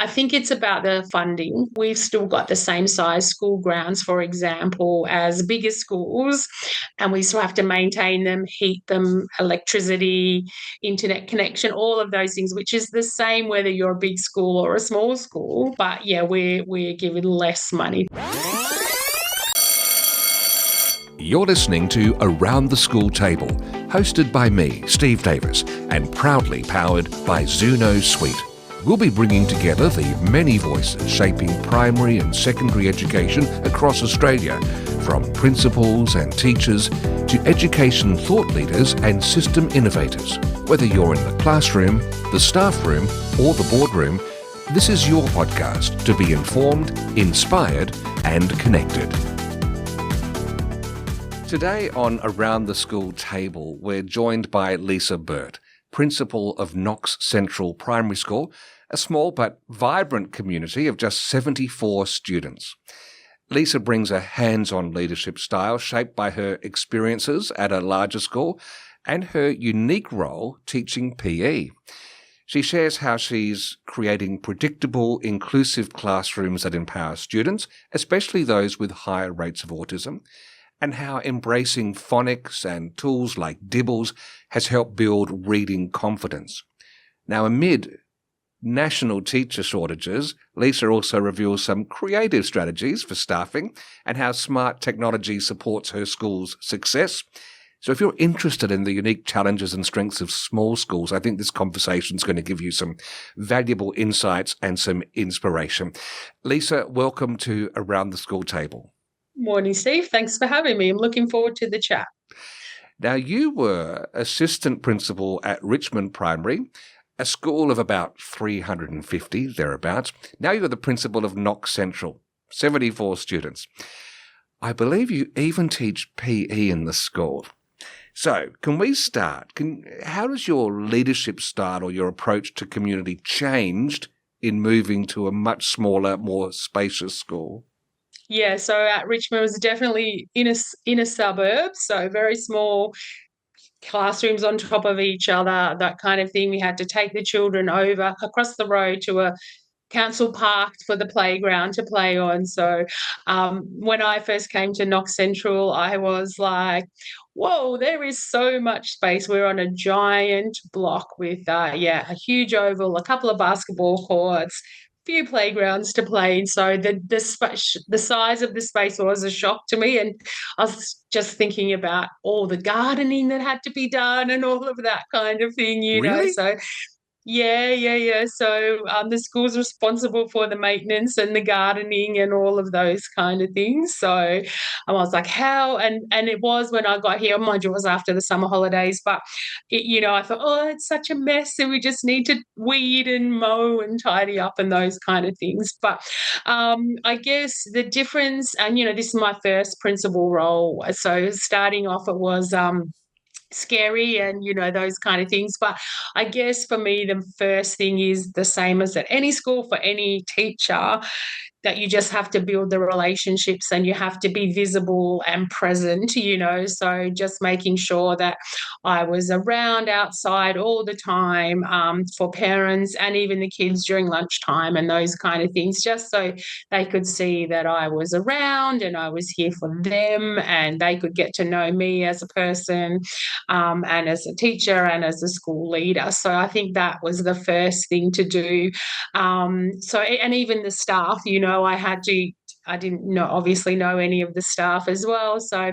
I think it's about the funding. We've still got the same size school grounds, for example, as bigger schools, and we still have to maintain them, heat them, electricity, internet connection, all of those things, which is the same whether you're a big school or a small school. But yeah, we're given less money. You're listening to Around the School Table, hosted by me, Steve Davis, and proudly powered by Zuno Suite. We'll be bringing together the many voices shaping primary and secondary education across Australia, from principals and teachers to education thought leaders and system innovators. Whether you're in the classroom, the staff room, or the boardroom, this is your podcast to be informed, inspired, and connected. Today on Around the School Table, we're joined by Lisa Burt, Principal of Knox Central Primary School, a small but vibrant community of just 74 students. Lisa brings a hands-on leadership style shaped by her experiences at a larger school and her unique role teaching PE. She shares how she's creating predictable, inclusive classrooms that empower students, especially those with higher rates of autism, and how embracing phonics and tools like Dibbles has helped build reading confidence. Now, amid national teacher shortages, Lisa also reveals some creative strategies for staffing and how smart technology supports her school's success. So if you're interested in the unique challenges and strengths of small schools, I think this conversation is going to give you some valuable insights and some inspiration. Lisa, welcome to Around the School Table. Morning, Steve. Thanks for having me. I'm looking forward to the chat. Now, you were assistant principal at Richmond Primary, a school of about 350, thereabouts. Now you're the principal of Knox Central, 74 students. I believe you even teach PE in the school. So, can we start? How does your leadership style or your approach to community changed in moving to a much smaller, more spacious school? Yeah, so at Richmond was definitely in a suburb, so very small classrooms on top of each other, that kind of thing. We had to take the children over across the road to a council park for the playground to play on. So when I first came to Knox Central, I was like, whoa, there is so much space. We're on a giant block with, a huge oval, a couple of basketball courts, few playgrounds to play in. So the size of the space was a shock to me. And I was just thinking about all the gardening that had to be done and all of that kind of thing, Really? So yeah. So the school's responsible for the maintenance and the gardening and all of those kind of things. So I was like, how? And it was when I got here, mind you, it was after the summer holidays, but I thought, oh, it's such a mess and we just need to weed and mow and tidy up and those kind of things. But I guess the difference, and this is my first principal role. So starting off, it was scary and those kind of things, but I guess for me the first thing is the same as at any school for any teacher, that you just have to build the relationships and you have to be visible and present, so just making sure that I was around outside all the time for parents and even the kids during lunchtime and those kind of things, just so they could see that I was around and I was here for them and they could get to know me as a person and as a teacher and as a school leader. So I think that was the first thing to do. And even the staff, I didn't obviously know any of the staff as well. So,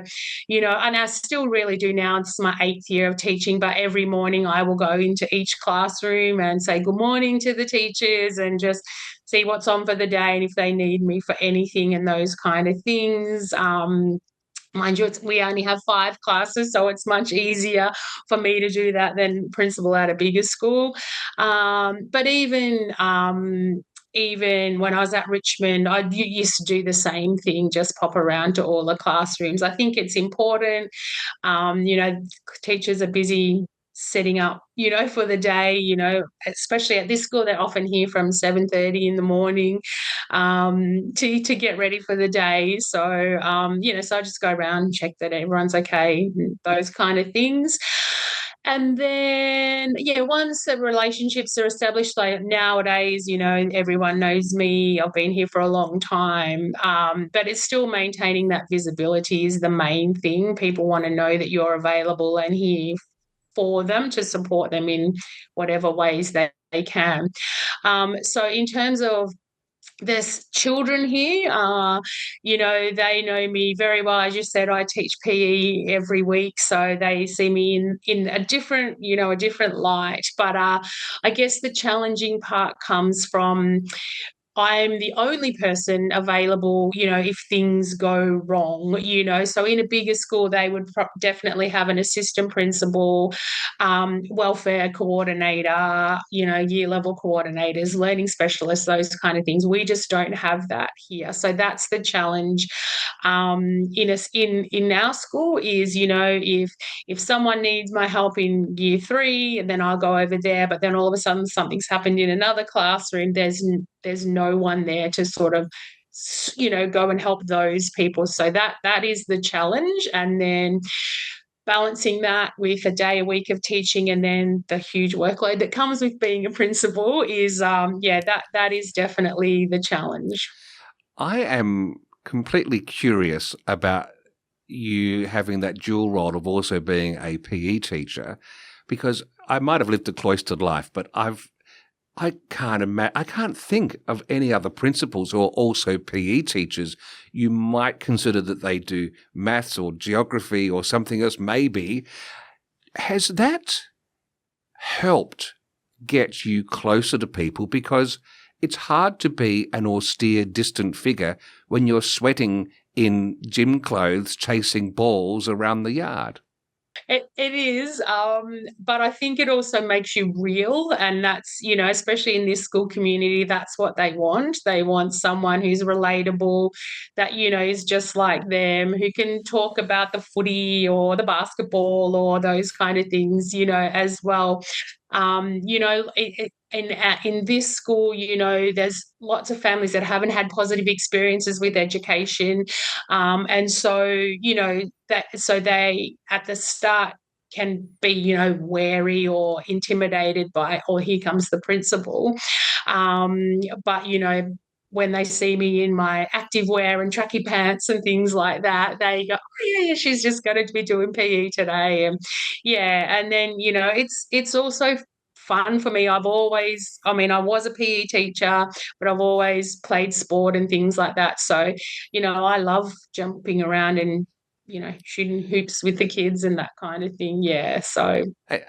and I still really do now. This is my 8th year of teaching, but every morning I will go into each classroom and say good morning to the teachers and just see what's on for the day and if they need me for anything and those kind of things. Mind you, we only have 5 classes, so it's much easier for me to do that than principal at a bigger school. But even when I was at Richmond, I used to do the same thing, just pop around to all the classrooms. I think it's important. Teachers are busy setting up, for the day, especially at this school, they're often here from 7:30 in the morning to get ready for the day. So, so I just go around and check that everyone's okay, those kind of things. And then, yeah, once the relationships are established, like nowadays, everyone knows me. I've been here for a long time. But it's still maintaining that visibility is the main thing. People want to know that you're available and here for them to support them in whatever ways they can. So in terms of there's children here, they know me very well. As you said, I teach PE every week, so they see me in a different light. But I guess the challenging part comes from I'm the only person available, if things go wrong. So in a bigger school, they would definitely have an assistant principal, welfare coordinator, year level coordinators, learning specialists, those kind of things. We just don't have that here. So that's the challenge in our school is, if someone needs my help in year 3, and then I'll go over there, but then all of a sudden something's happened in another classroom, there's no one there to sort of go and help those people. So that is the challenge. And then balancing that with a day a week of teaching and then the huge workload that comes with being a principal is that is definitely the challenge. I am completely curious about you having that dual role of also being a PE teacher, because I might have lived a cloistered life, but I can't think of any other principals who are also PE teachers. You might consider that they do maths or geography or something else, maybe. Has that helped get you closer to people? Because it's hard to be an austere, distant figure when you're sweating in gym clothes chasing balls around the yard. It is, but I think it also makes you real, and that's, especially in this school community, that's what they want. They want someone who's relatable, that, is just like them, who can talk about the footy or the basketball or those kind of things, as well. In this school, there's lots of families that haven't had positive experiences with education, and so they at the start can be wary or intimidated by, oh, here comes the principal, but when they see me in my active wear and tracky pants and things like that, they go, oh, yeah, she's just going to be doing PE today. And yeah, and then, it's also fun for me. I was a PE teacher, but I've always played sport and things like that. So, I love jumping around and, shooting hoops with the kids and that kind of thing. Yeah. So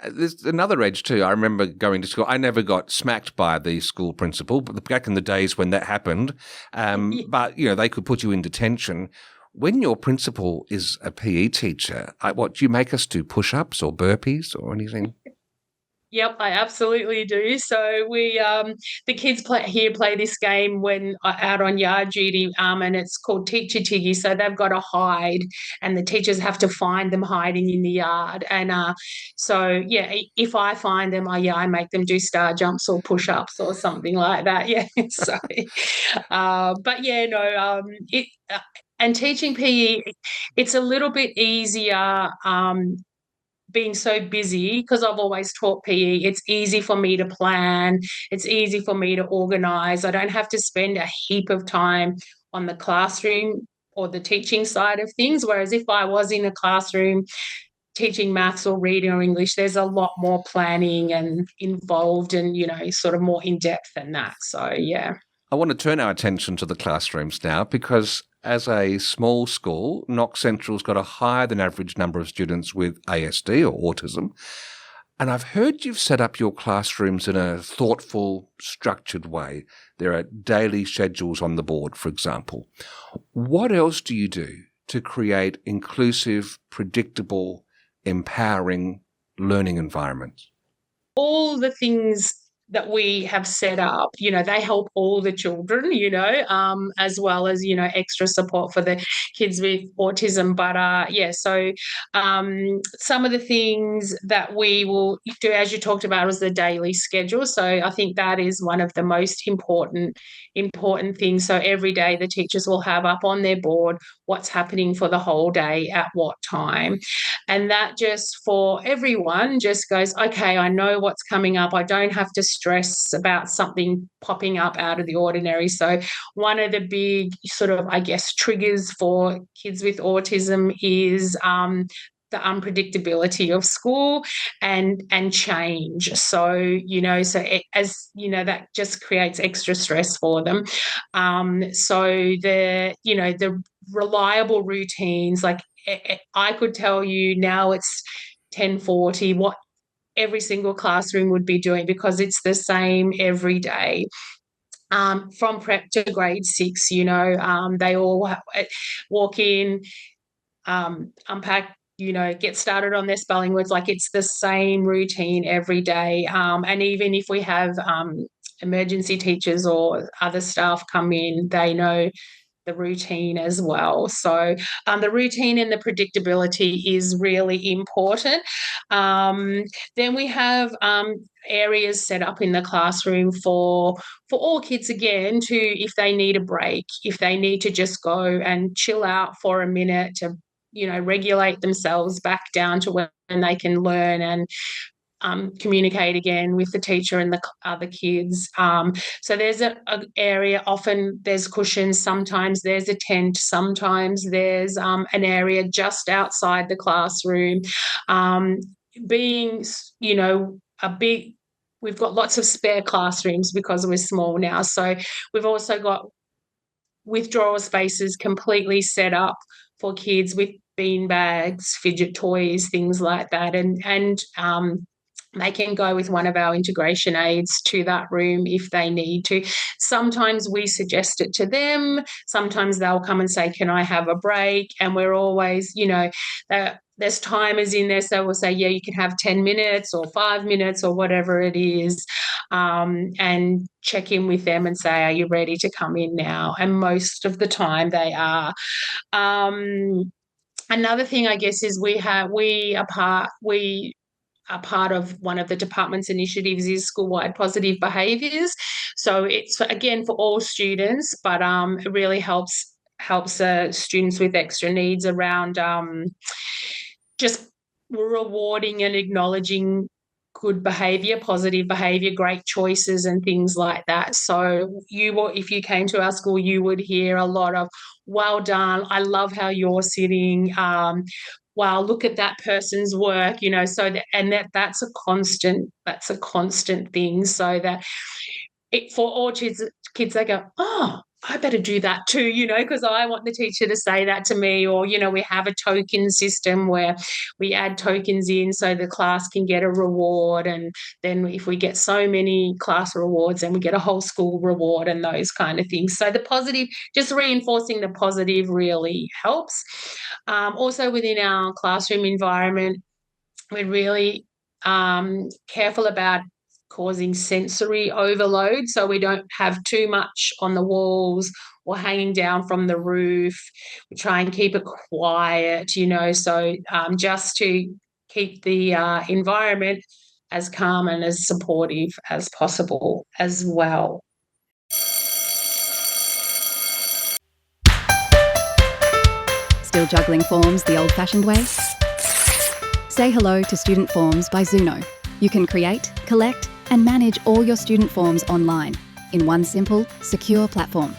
there's another edge too. I remember going to school. I never got smacked by the school principal, but back in the days when that happened, but they could put you in detention. When your principal is a PE teacher, what do you make us do? Push-ups or burpees or anything? Yep, I absolutely do. So we, the kids play this game when out on yard duty, and it's called Teacher Tiggy. So they've got to hide, and the teachers have to find them hiding in the yard. And so yeah, if I find them, I make them do star jumps or push ups or something like that. Yeah. So, but yeah, no, and teaching PE, it's a little bit easier. Being so busy, because I've always taught PE, it's easy for me to plan. It's easy for me to organise. I don't have to spend a heap of time on the classroom or the teaching side of things. Whereas if I was in a classroom teaching maths or reading or English, there's a lot more planning and involved and, sort of more in depth than that. So, yeah. I want to turn our attention to the classrooms now, because as a small school, Knox Central's got a higher than average number of students with ASD or autism. And I've heard you've set up your classrooms in a thoughtful, structured way. There are daily schedules on the board, for example. What else do you do to create inclusive, predictable, empowering learning environments? All the things that we have set up, they help all the children, as well as, extra support for the kids with autism. But so some of the things that we will do, as you talked about, was the daily schedule. So I think that is one of the most important things. So every day the teachers will have up on their board what's happening for the whole day at what time. And that just for everyone just goes, okay, I know what's coming up. I don't have to stress about something popping up out of the ordinary. So one of the big sort of, I guess, triggers for kids with autism is the unpredictability of school and change. So, that just creates extra stress for them. So the reliable routines, like I could tell you now it's 10:40 what every single classroom would be doing because it's the same every day. From prep to grade 6, they all walk in, unpack, get started on their spelling words. Like it's the same routine every day. And even if we have emergency teachers or other staff come in, they know the routine as well. So the routine and the predictability is really important. Then we have areas set up in the classroom for all kids, again, to, if they need a break, if they need to just go and chill out for a minute to regulate themselves back down to when they can learn and communicate again with the teacher and the other kids. So there's an area, often there's cushions, sometimes there's a tent, sometimes there's an area just outside the classroom. Being, we've got lots of spare classrooms because we're small now. So we've also got withdrawal spaces completely set up for kids with bean bags, fidget toys, things like that. And they can go with one of our integration aides to that room if they need to. Sometimes we suggest it to them. Sometimes they'll come and say, can I have a break? And we're always, there's timers in there. So we'll say, yeah, you can have 10 minutes or 5 minutes or whatever it is, and check in with them and say, are you ready to come in now? And most of the time they are. Another thing, I guess, is we are part of one of the department's initiatives is Schoolwide Positive Behaviours. So it's, again, for all students, but it really helps students with extra needs around just rewarding and acknowledging good behaviour, positive behaviour, great choices and things like that. So if you came to our school, you would hear a lot of, well done, I love how you're sitting, wow, look at that person's work, so that's a constant thing. So that for all kids, they go, oh, I better do that too, because I want the teacher to say that to me. Or, we have a token system where we add tokens in so the class can get a reward. And then if we get so many class rewards, then we get a whole school reward and those kind of things. So the positive, just reinforcing the positive really helps. Also within our classroom environment, we're really careful about causing sensory overload, so we don't have too much on the walls or hanging down from the roof. We try and keep it quiet, so just to keep the environment as calm and as supportive as possible as well. Still juggling forms the old-fashioned way? Say hello to Student Forms by Zuno. You can create, collect, and manage all your student forms online in one simple, secure platform.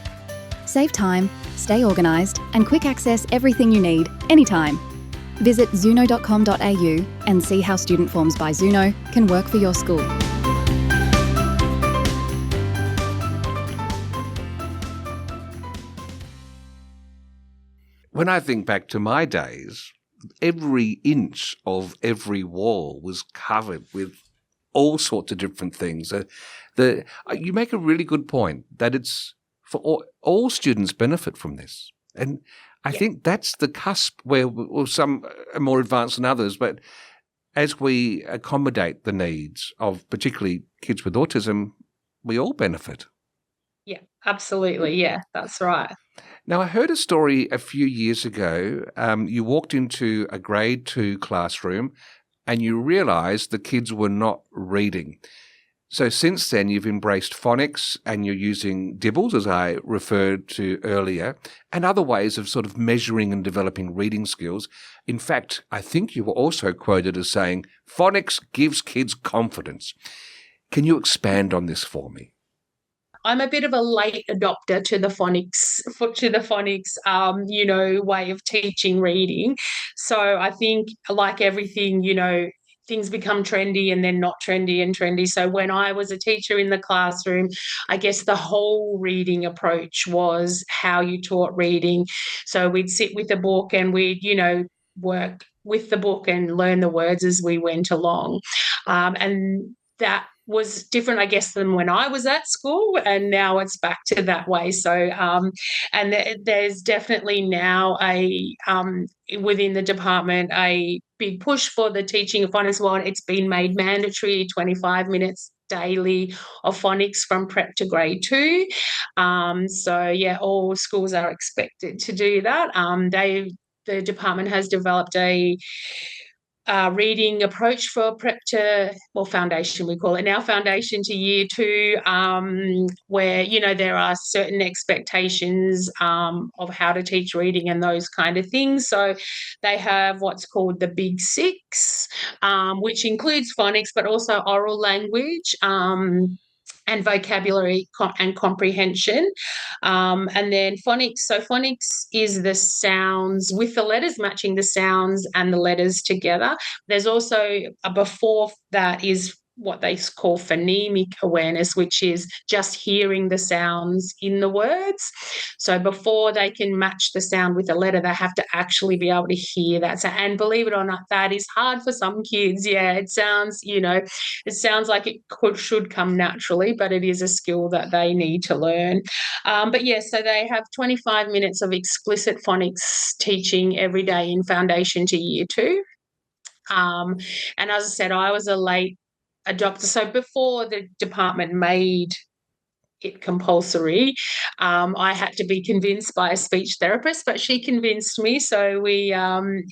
Save time, stay organised, and quick access everything you need, anytime. Visit zuno.com.au and see how Student Forms by Zuno can work for your school. When I think back to my days, every inch of every wall was covered with all sorts of different things. You make a really good point that it's for all students benefit from this. And I think that's the cusp where some are more advanced than others, but as we accommodate the needs of particularly kids with autism, we all benefit. Yeah, absolutely. Yeah, that's right. Now, I heard a story a few years ago. You walked into a grade 2 classroom and you realised the kids were not reading. So since then, you've embraced phonics and you're using dibbles, as I referred to earlier, and other ways of sort of measuring and developing reading skills. In fact, I think you were also quoted as saying, phonics gives kids confidence. Can you expand on this for me? I'm a bit of a late adopter to the phonics, way of teaching reading. So I think, like everything, things become trendy and then not trendy and trendy. So when I was a teacher in the classroom, I guess the whole reading approach was how you taught reading. So we'd sit with a book and we'd, work with the book and learn the words as we went along. And that was different, I guess, than when I was at school, and now it's back to that way. So, there's definitely now within the department a big push for the teaching of phonics. Well, it's been made mandatory, 25 minutes daily of phonics from prep to grade 2. All schools are expected to do that. The department has developed a reading approach for prep to, foundation, we call it now, foundation to year 2, where, there are certain expectations of how to teach reading and those kind of things. So they have what's called the Big Six, which includes phonics, but also oral language, and vocabulary and comprehension. And then phonics. So phonics is the sounds with the letters, matching the sounds and the letters together. There's also a before that is what they call phonemic awareness, which is just hearing the sounds in the words. So before they can match the sound with the letter, they have to actually be able to hear that. So, and believe it or not, that is hard for some kids. Yeah, it sounds like it should come naturally, but it is a skill that they need to learn. So they have 25 minutes of explicit phonics teaching every day in foundation to year 2. And as I said, I was a late adopter. So before the department made it compulsory, I had to be convinced by a speech therapist, but she convinced me. So we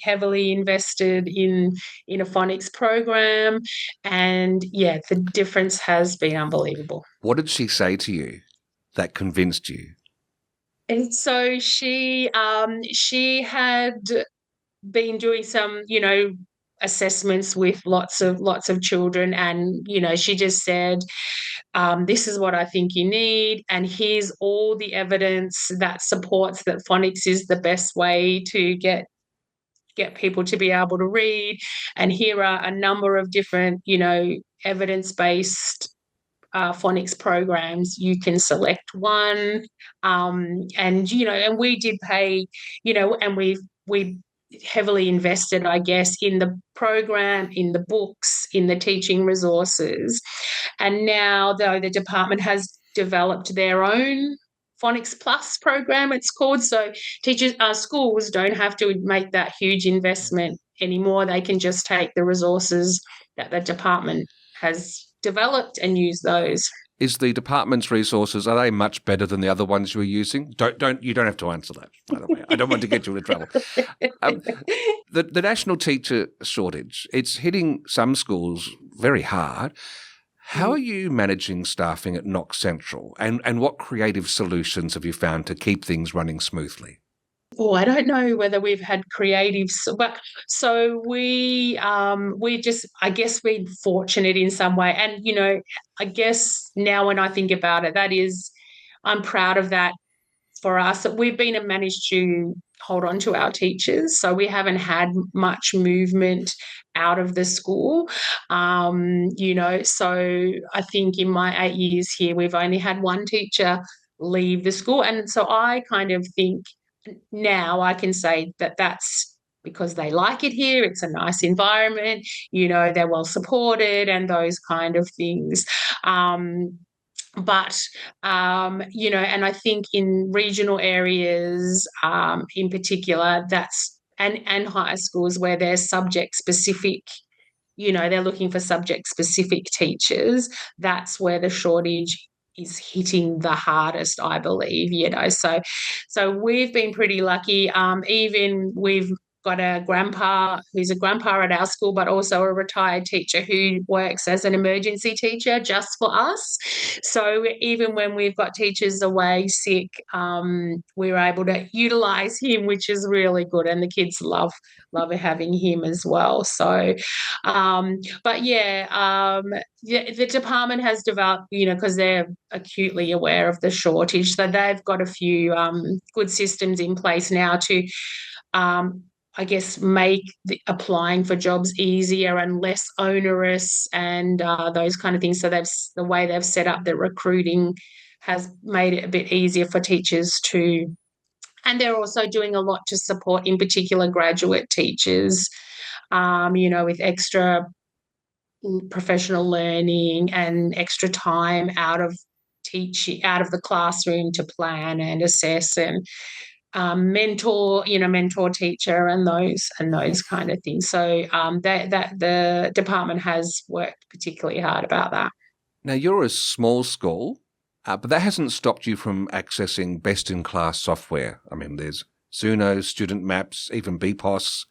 heavily invested in a phonics program, and the difference has been unbelievable. What did she say to you that convinced you? And so she had been doing some, assessments with lots of children, and she just said, this is what I think you need, and here's all the evidence that supports that phonics is the best way to get people to be able to read, and here are a number of different evidence-based phonics programs. You can select one, and we did pay, and we heavily invested, I guess, in the program, in the books, in the teaching resources. And now, though, the department has developed their own Phonics Plus program, it's called. So schools don't have to make that huge investment anymore. They can just take the resources that the department has developed and use those. Is the department's resources, are they much better than the other ones you were using? You don't have to answer that, by the way. I don't want to get you into trouble. The national teacher shortage, it's hitting some schools very hard. How are you managing staffing at Knox Central, and what creative solutions have you found to keep things running smoothly? Oh, I don't know whether we've had creatives, but so we just, I guess, been fortunate in some way. And, I guess now when I think about it, I'm proud of that for us. We've been managed to hold on to our teachers, so we haven't had much movement out of the school. So I think in my 8 years here, we've only had one teacher leave the school. And so I kind of think, now I can say that that's because they like it here. It's a nice environment, they're well supported and those kind of things. And I think in regional areas, in particular, and high schools where there's subject specific, they're looking for subject specific teachers, that's where the shortage is hitting the hardest, I believe, So we've been pretty lucky. Even we've got a grandpa who's a grandpa at our school, but also a retired teacher who works as an emergency teacher just for us. So even when we've got teachers away sick, we're able to utilise him, which is really good, and the kids love having him as well. So, but the department has developed, because they're acutely aware of the shortage, so they've got a few good systems in place now to I guess make applying for jobs easier and less onerous, and those kind of things. So the way they've set up the recruiting has made it a bit easier for teachers to, and they're also doing a lot to support, in particular, graduate teachers, with extra professional learning and extra time out of teaching, out of the classroom, to plan and assess and mentor teacher and those kind of things. So that the department has worked particularly hard about that. Now, you're a small school, but that hasn't stopped you from accessing best-in-class software. I mean, there's Zuno, Student Maps, even BPOS.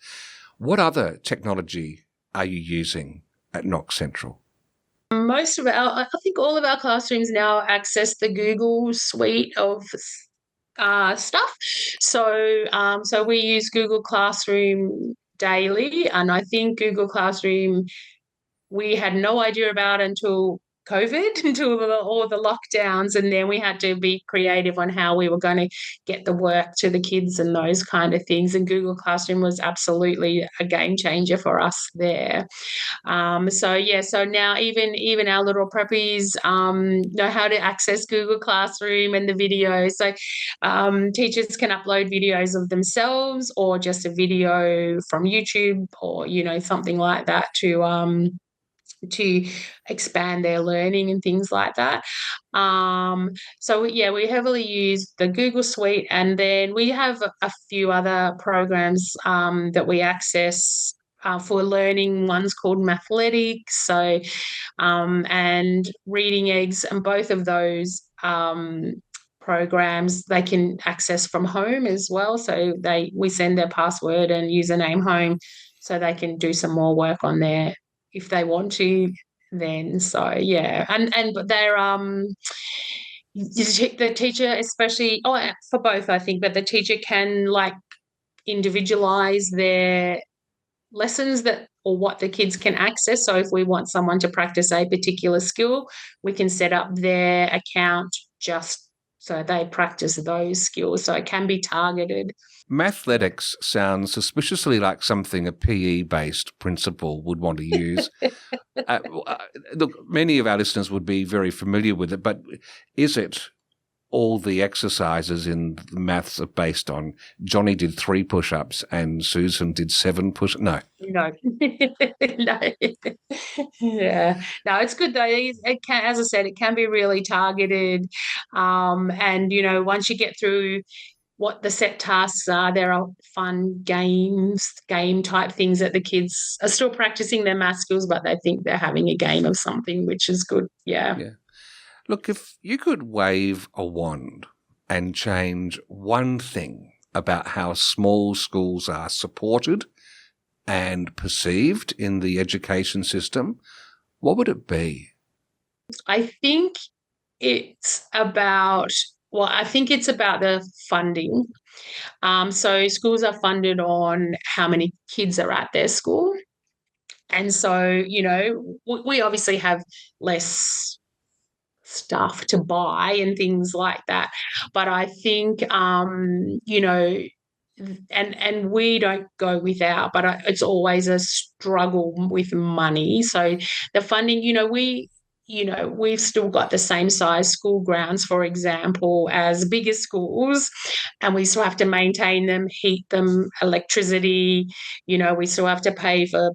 What other technology are you using at Knox Central? I think all of our classrooms now access the Google suite of stuff. So we use Google Classroom daily, and I think Google Classroom we had no idea about until COVID, until all the lockdowns, and then we had to be creative on how we were going to get the work to the kids and those kind of things. And Google Classroom was absolutely a game changer for us there. So now even our little preppies know how to access Google Classroom and the video. So teachers can upload videos of themselves or just a video from YouTube or something like that to expand their learning and things like that. We heavily use the Google Suite, and then we have a few other programs that we access for learning. One's called Mathletics, and Reading Eggs, and both of those programs they can access from home as well. So we send their password and username home, so they can do some more work on there if they want to then. So yeah, and they're the teacher, especially for both, I think, but the teacher can individualize their lessons or what the kids can access. So if we want someone to practice a particular skill, we can set up their account just so they practice those skills. So it can be targeted. Mathletics sounds suspiciously like something a PE-based principal would want to use. Look, many of our listeners would be very familiar with it, but is it all the exercises in the maths are based on Johnny did 3 push-ups and Susan did 7 push-ups? No. No. No. Yeah. No, it's good though. It can, as I said, it can be really targeted. And, once you get through what the set tasks are, there are fun game type things that the kids are still practicing their math skills, but they think they're having a game of something, which is good. Yeah. Look, if you could wave a wand and change one thing about how small schools are supported and perceived in the education system, what would it be? I think it's about the funding. So schools are funded on how many kids are at their school. And so, we obviously have less stuff to buy and things like that. But I think, and we don't go without, but it's always a struggle with money. So the funding, we've still got the same size school grounds, for example, as bigger schools, and we still have to maintain them, heat them, electricity, we still have to pay for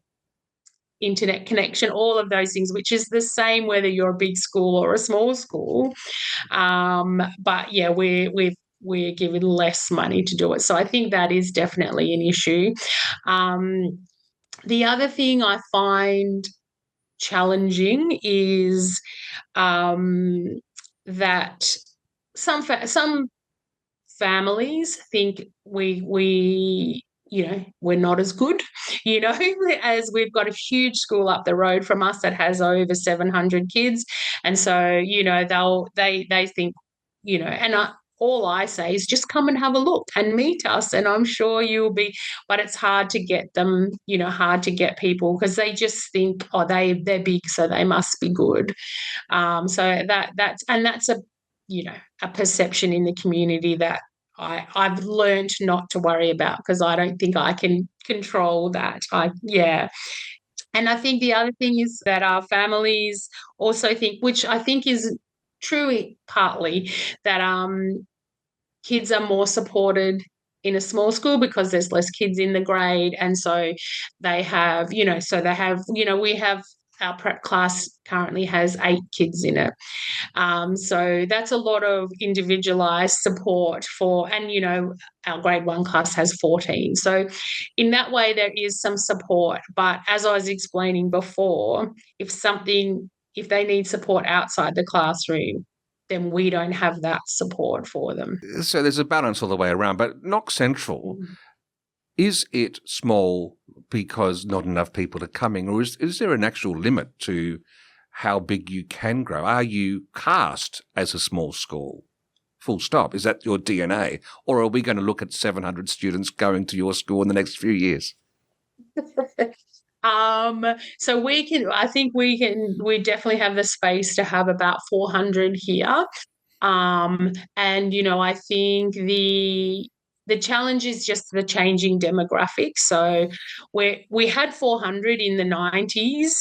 internet connection, all of those things, which is the same whether you're a big school or a small school. But yeah, we're given less money to do it. So I think that is definitely an issue. The other thing I find challenging is that some families think we we're not as good, as we've got a huge school up the road from us that has over 700 kids. And so, they think, all I say is just come and have a look and meet us, and I'm sure you'll be. But it's hard to get them, hard to get people, because they just think, oh, they're big, so they must be good. So that's a perception in the community that I've learned not to worry about, because I don't think I can control that. And I think the other thing is that our families also think, which I think is true partly, that kids are more supported in a small school because there's less kids in the grade, and so we have our prep class currently has 8 kids in it. So that's a lot of individualised support and our grade 1 class has 14. So in that way, there is some support. But as I was explaining before, if they need support outside the classroom, then we don't have that support for them. So there's a balance all the way around. But Knox Central, is it small because not enough people are coming, or is there an actual limit to how big you can grow? Are you cast as a small school? Full stop. Is that your DNA? Or are we going to look at 700 students going to your school in the next few years? So we definitely have the space to have about 400 here. And, I think the challenge is just the changing demographics. So we had 400 in the 90s,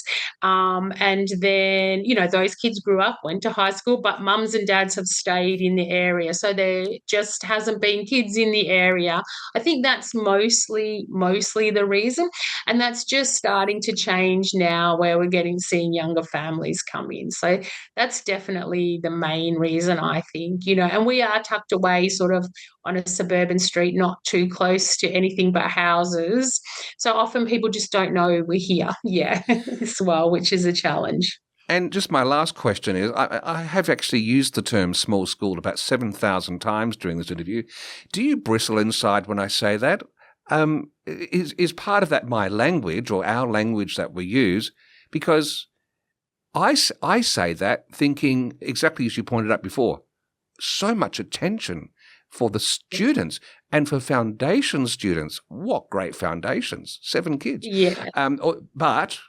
and then, those kids grew up, went to high school, but mums and dads have stayed in the area. So there just hasn't been kids in the area. I think that's mostly the reason. And that's just starting to change now, where we're seeing younger families come in. So that's definitely the main reason, I think, and we are tucked away sort of on a suburban street, not too close to anything but houses. So often people just don't know we're here, as well, which is a challenge. And just my last question is, I have actually used the term small school about 7,000 times during this interview. Do you bristle inside when I say that? Is part of that my language or our language that we use? Because I say that thinking exactly as you pointed out before, so much attention for the students and for foundation students. What great foundations, 7 kids. Yeah. But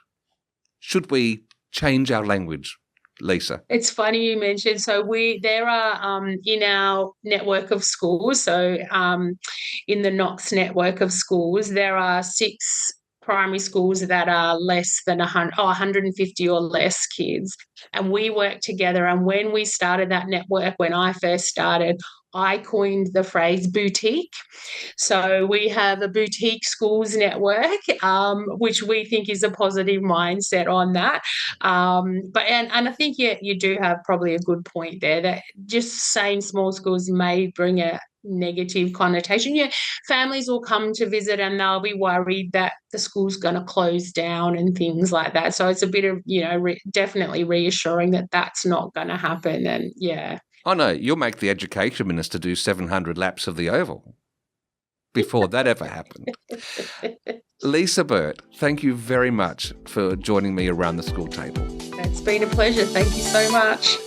should we change our language, Lisa? It's funny you mentioned. So there are in our network of schools, so in the Knox network of schools, there are 6 primary schools that are less than 150 or less kids. And we work together. And when we started that network, when I first started, I coined the phrase boutique. So we have a boutique schools network, which we think is a positive mindset on that. But I think, you do have probably a good point there, that just saying small schools may bring a negative connotation. Families will come to visit and they'll be worried that the school's going to close down and things like that. So it's a bit of, definitely reassuring that that's not going to happen. And Oh, no, you'll make the education minister do 700 laps of the Oval before that ever happened. Lisa Burt, thank you very much for joining me around the school table. It's been a pleasure. Thank you so much.